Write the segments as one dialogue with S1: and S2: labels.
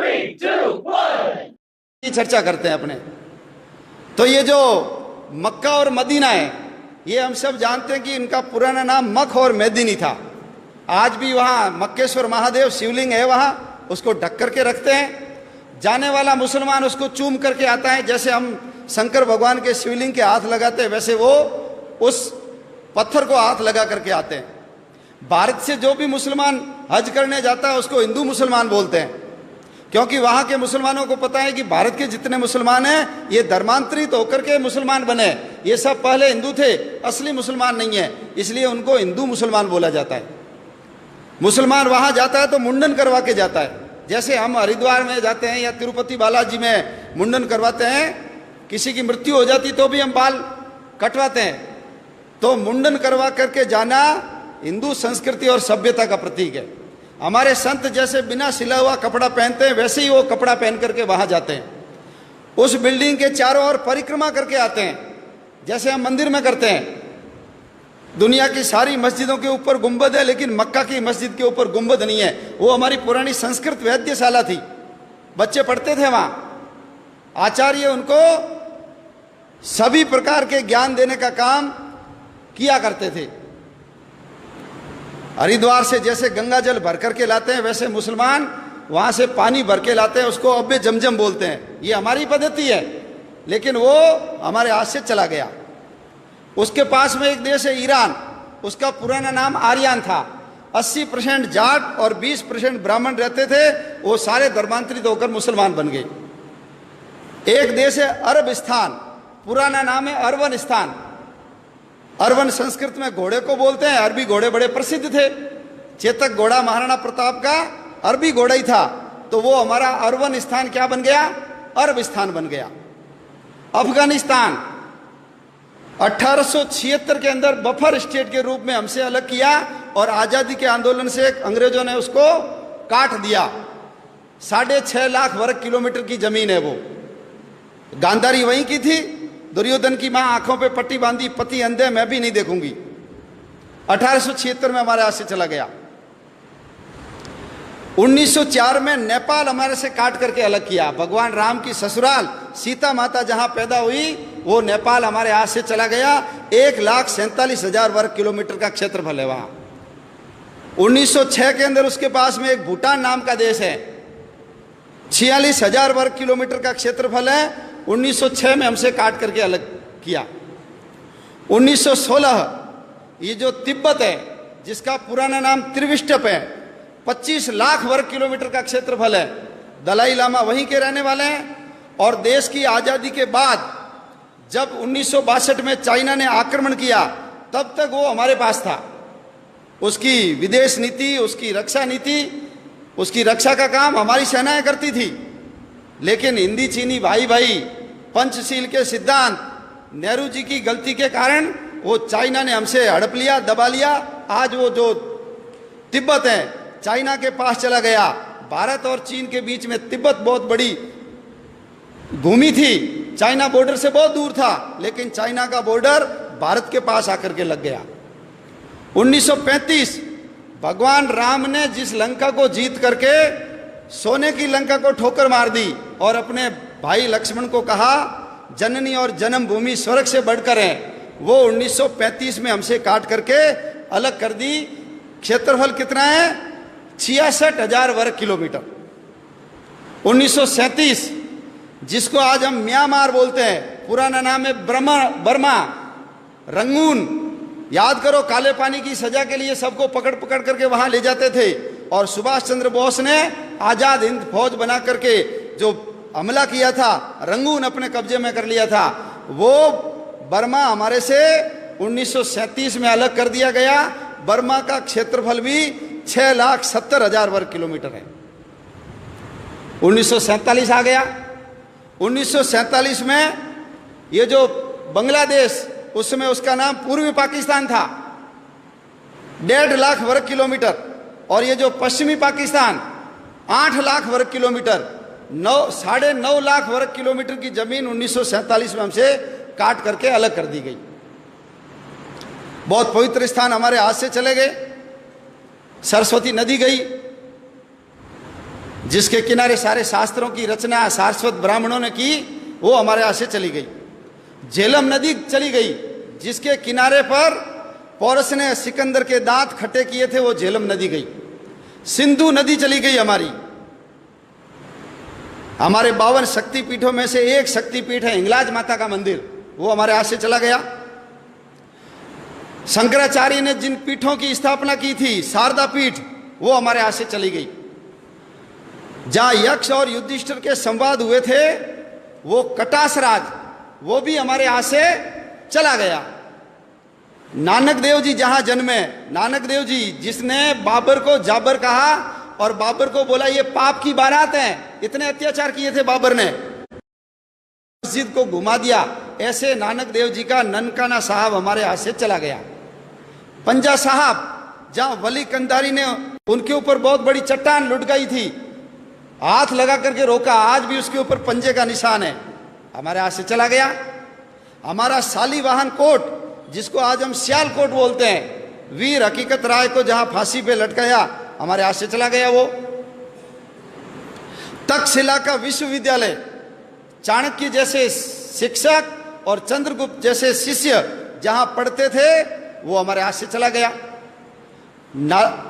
S1: 3, 2, 1
S2: की चर्चा करते हैं अपने। तो ये जो मक्का और मदीना है, ये हम सब जानते हैं कि इनका पुराना नाम मख और मेदिनी था। आज भी वहाँ मक्केश्वर महादेव शिवलिंग है, वहाँ उसको ढक करके रखते हैं। जाने वाला मुसलमान उसको चूम करके आता है, जैसे हम शंकर भगवान के शिवलिंग के हाथ लगाते हैं वैसे वो उस पत्थर को हाथ लगा करके आते हैं। भारत से जो भी मुसलमान हज करने जाता है उसको हिंदू मुसलमान बोलते हैं, क्योंकि वहाँ के मुसलमानों को पता है कि भारत के जितने मुसलमान हैं ये धर्मांतरित होकर के मुसलमान बने, ये सब पहले हिंदू थे, असली मुसलमान नहीं है, इसलिए उनको हिंदू मुसलमान बोला जाता है। मुसलमान वहाँ जाता है तो मुंडन करवा के जाता है, जैसे हम हरिद्वार में जाते हैं या तिरुपति बालाजी में मुंडन करवाते हैं। किसी की मृत्यु हो जाती तो भी हम बाल कटवाते हैं। तो मुंडन करवा करके जाना हिंदू संस्कृति और सभ्यता का प्रतीक है। हमारे संत जैसे बिना सिला हुआ कपड़ा पहनते हैं वैसे ही वो कपड़ा पहन करके वहां जाते हैं। उस बिल्डिंग के चारों ओर परिक्रमा करके आते हैं, जैसे हम मंदिर में करते हैं। दुनिया की सारी मस्जिदों के ऊपर गुंबद है, लेकिन मक्का की मस्जिद के ऊपर गुंबद नहीं है। वो हमारी पुरानी संस्कृत वैद्यशाला थी, बच्चे पढ़ते थे वहां। आचार्य उनको सभी प्रकार के ज्ञान देने का काम किया करते थे। हरिद्वार से जैसे गंगा जल भर करके लाते हैं वैसे मुसलमान वहां से पानी भर के लाते हैं, उसको अब्बे जमजम बोलते हैं। ये हमारी पद्धति है, लेकिन वो हमारे हाथ से चला गया। उसके पास में एक देश है ईरान, उसका पुराना नाम आर्यन था। 80% जाट और 20% ब्राह्मण रहते थे, वो सारे धर्मांतरित होकर मुसलमान बन गए। एक देश है अरबस्तान, पुराना नाम है अरवनस्तान। अरवन संस्कृत में घोड़े को बोलते हैं, अरबी घोड़े बड़े प्रसिद्ध थे। चेतक घोड़ा महाराणा प्रताप का अरबी घोड़ा ही था, तो वो हमारा अरवनस्तान क्या बन गया, अरबस्तान बन गया। अफगानिस्तान 1876 के अंदर बफर स्टेट के रूप में हमसे अलग किया और आजादी के आंदोलन से अंग्रेजों ने उसको काट दिया। 6.5 लाख वर्ग किलोमीटर की जमीन है वो। गांधारी वहीं की थी, दुर्योधन की मां आंखों पे पट्टी बांधी, पति अंधे, मैं भी नहीं देखूंगी। 1876 में हमारे हाथ से चला गया। 1904 में नेपाल हमारे से काट करके अलग किया। भगवान राम की ससुराल सीता माता जहां पैदा हुई वो नेपाल हमारे हाथ से चला गया। 1,47,000 वर्ग किलोमीटर का क्षेत्रफल है वहां। 1906 के अंदर उसके पास में एक भूटान नाम का देश है, 46,000 वर्ग किलोमीटर का क्षेत्रफल है। 1906 में हमसे काट करके अलग किया। 1916 ये जो तिब्बत है, जिसका पुराना नाम त्रिविष्टप है, 25 लाख वर्ग किलोमीटर का क्षेत्रफल है। दलाई लामा वहीं के रहने वाले हैं। और देश की आजादी के बाद जब 1962 में चाइना ने आक्रमण किया, तब तक वो हमारे पास था। उसकी विदेश नीति, उसकी रक्षा नीति, उसकी रक्षा का काम हमारी सेनाएं करती थी। लेकिन हिंदी चीनी भाई भाई पंचशील के सिद्धांत, नेहरू जी की गलती के कारण वो चाइना ने हमसे हड़प लिया, दबा लिया। आज वो जो तिब्बत है चाइना के पास चला गया। भारत और चीन के बीच में तिब्बत बहुत बड़ी भूमि थी, चाइना बॉर्डर से बहुत दूर था, लेकिन चाइना का बॉर्डर भारत के पास आकर के लग गया। 1935 भगवान राम ने जिस लंका को जीत करके सोने की लंका को ठोकर मार दी और अपने भाई लक्ष्मण को कहा जननी और जन्मभूमि स्वर्ग से बढ़कर है, वो 1935 में हमसे काट करके अलग कर दी। क्षेत्रफल कितना है, 66,000 वर्ग किलोमीटर। 1937 जिसको आज हम म्यांमार बोलते हैं, पुराना नाम है बर्मा, रंगून। याद करो, काले पानी की सजा के लिए सबको पकड़ पकड़ करके वहां ले जाते थे, और सुभाष चंद्र बोस ने आजाद हिंद फौज बना करके जो हमला किया था, रंगून अपने कब्जे में कर लिया था। वो बर्मा हमारे से 1937 में अलग कर दिया गया। बर्मा का क्षेत्रफल भी 6,70,000 वर्ग किलोमीटर है। 1947 आ गया। 1947 में ये जो बांग्लादेश, उस समय उसका नाम पूर्वी पाकिस्तान था, 1.5 लाख वर्ग किलोमीटर। और ये जो पश्चिमी पाकिस्तान 8 लाख वर्ग किलोमीटर, 9.5 लाख वर्ग किलोमीटर की जमीन 1947 में हमसे काट करके अलग कर दी गई। बहुत पवित्र स्थान हमारे हाथ से चले गए। सरस्वती नदी गई, जिसके किनारे सारे शास्त्रों की रचना सारस्वत ब्राह्मणों ने की, वो हमारे यहाँ से चली गई। झेलम नदी चली गई, जिसके किनारे पर पौरस ने सिकंदर के दांत खट्टे किए थे, वो झेलम नदी गई। सिंधु नदी चली गई हमारी। हमारे 52 शक्तिपीठों में से एक शक्तिपीठ है हिंगलाज माता का मंदिर, वो हमारे हाथ से चला गया। शंकराचार्य ने जिन पीठों की स्थापना की थी, शारदा पीठ, वो हमारे हाथ से चली गई। जहां यक्ष और युधिष्ठिर के संवाद हुए थे, वो कटास राज, वो भी हमारे हाथ से चला गया। नानक देव जी जहां जन्मे, नानक देव जी जिसने बाबर को जाबर कहा और बाबर को बोला ये पाप की बारात है, इतने अत्याचार किए थे बाबर ने, मस्जिद को घुमा दिया, ऐसे नानक देव जी का ननकाना साहब हमारे हाथ से चला गया। पंजा साहब, जहां वली कंधारी ने उनके ऊपर बहुत बड़ी चट्टान लुढ़काई थी, हाथ लगा करके रोका, आज भी उसके ऊपर पंजे का निशान है, हमारे हाथ से चला गया। हमारा शालीवाहन कोट, जिसको आज हम सियालकोट बोलते हैं, वीर हकीकत राय को जहां फांसी पे लटकाया, हमारे हाथ से चला गया वो। तक्षशिला का विश्वविद्यालय, चाणक्य जैसे शिक्षक और चंद्रगुप्त जैसे शिष्य जहां पढ़ते थे, वो हमारे हाथ से चला गया।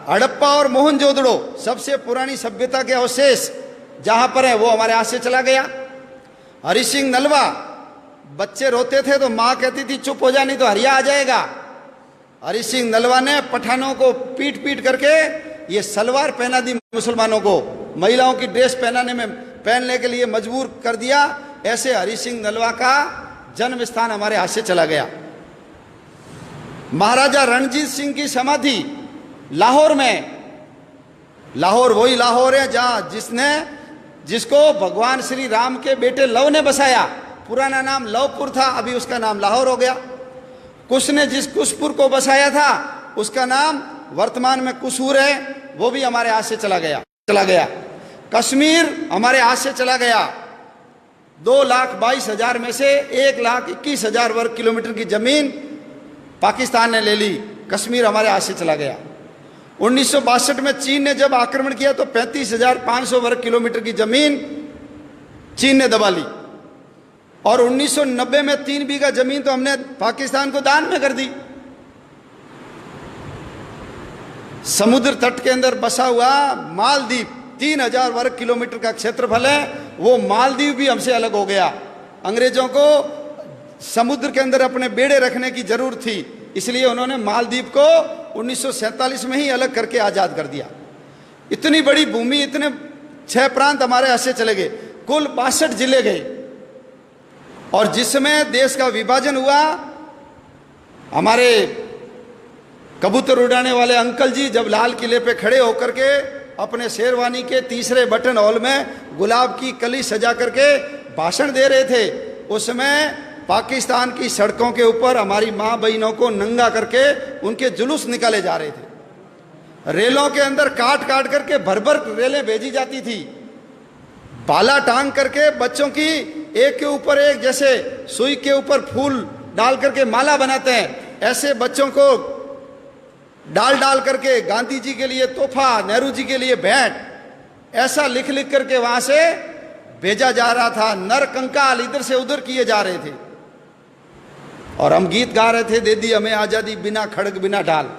S2: हड़प्पा और मोहनजोदड़ो, सबसे पुरानी सभ्यता के अवशेष जहां पर है, वो हमारे हाथ से चला गया। हरि सिंह नलवा, बच्चे रोते थे तो मां कहती थी चुप हो जा नहीं तो हरिया आ जाएगा। हरि सिंह नलवा ने पठानों को पीट पीट करके ये सलवार पहना दी, मुसलमानों को महिलाओं की ड्रेस पहनने के लिए मजबूर कर दिया। ऐसे हरि सिंह नलवा का जन्म स्थान हमारे हाथ से चला गया। महाराजा रणजीत सिंह की समाधि लाहौर में, लाहौर वही लाहौर है जहां जिसको भगवान श्री राम के बेटे लव ने बसाया। पुराना नाम लवपुर था, अभी उसका नाम लाहौर हो गया। कुश ने जिस कुशपुर को बसाया था, उसका नाम वर्तमान में कुसूर है, वो भी हमारे हाथ से चला गया। कश्मीर हमारे हाथ से चला गया। 2,22,000 में से 1,21,000 वर्ग किलोमीटर की जमीन पाकिस्तान ने ले ली, कश्मीर हमारे हाथ से चला गया। 1962 में चीन ने जब आक्रमण किया तो 35,500 वर्ग किलोमीटर की जमीन चीन ने दबा ली। और 1990 में 3 बीघा जमीन तो हमने पाकिस्तान को दान में कर दी। समुद्र तट के अंदर बसा हुआ मालदीव, 3,000 वर्ग किलोमीटर का क्षेत्रफल है, वो मालदीव भी हमसे अलग हो गया। अंग्रेजों को समुद्र के अंदर अपने बेड़े रखने की जरूरत थी, इसलिए उन्होंने मालदीव को 1947 में ही अलग करके आजाद कर दिया। इतनी बड़ी भूमि, इतने 6 प्रांत हमारे हाथ से चले गए, कुल 62 जिले गए। और जिस समय देश का विभाजन हुआ, हमारे कबूतर उड़ाने वाले अंकल जी जब लाल किले पे खड़े होकर के अपने शेरवानी के तीसरे बटन हॉल में गुलाब की कली सजा करके भाषण दे रहे थे, उस समय पाकिस्तान की सड़कों के ऊपर हमारी माँ बहनों को नंगा करके उनके जुलूस निकाले जा रहे थे। रेलों के अंदर काट काट करके भर भर रेलें भेजी जाती थी, भाला टांग करके बच्चों की एक के ऊपर एक, जैसे सुई के ऊपर फूल डाल करके माला बनाते हैं, ऐसे बच्चों को डाल डाल करके गांधी जी के लिए तोहफा, नेहरू जी के लिए भेंट, ऐसा लिख लिख करके वहां से भेजा जा रहा था। नर कंकाल इधर से उधर किए जा रहे थे और हम गीत गा रहे थे, दे दी हमें आजादी बिना खड़ग बिना ढाल।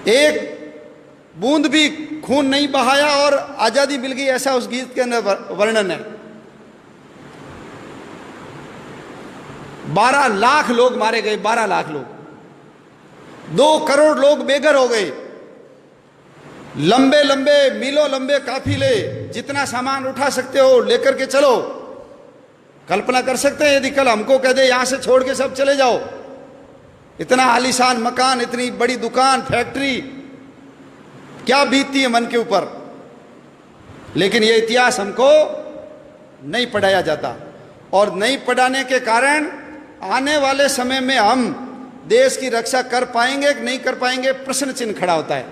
S2: एक बूंद भी खून नहीं बहाया और आजादी मिल गई, ऐसा उस गीत के अंदर वर्णन है। 12 लाख लोग मारे गए, 12 लाख लोग, 2 करोड़ लोग बेघर हो गए। लंबे लंबे मीलों लंबे काफिले, जितना सामान उठा सकते हो लेकर के चलो। कल्पना कर सकते हैं यदि कल हमको कह दे यहां से छोड़ के सब चले जाओ, इतना आलीशान मकान, इतनी बड़ी दुकान, फैक्ट्री, क्या बीतती है मन के ऊपर। लेकिन यह इतिहास हमको नहीं पढ़ाया जाता, और नहीं पढ़ाने के कारण आने वाले समय में हम देश की रक्षा कर पाएंगे कि नहीं कर पाएंगे, प्रश्न चिन्ह खड़ा होता है।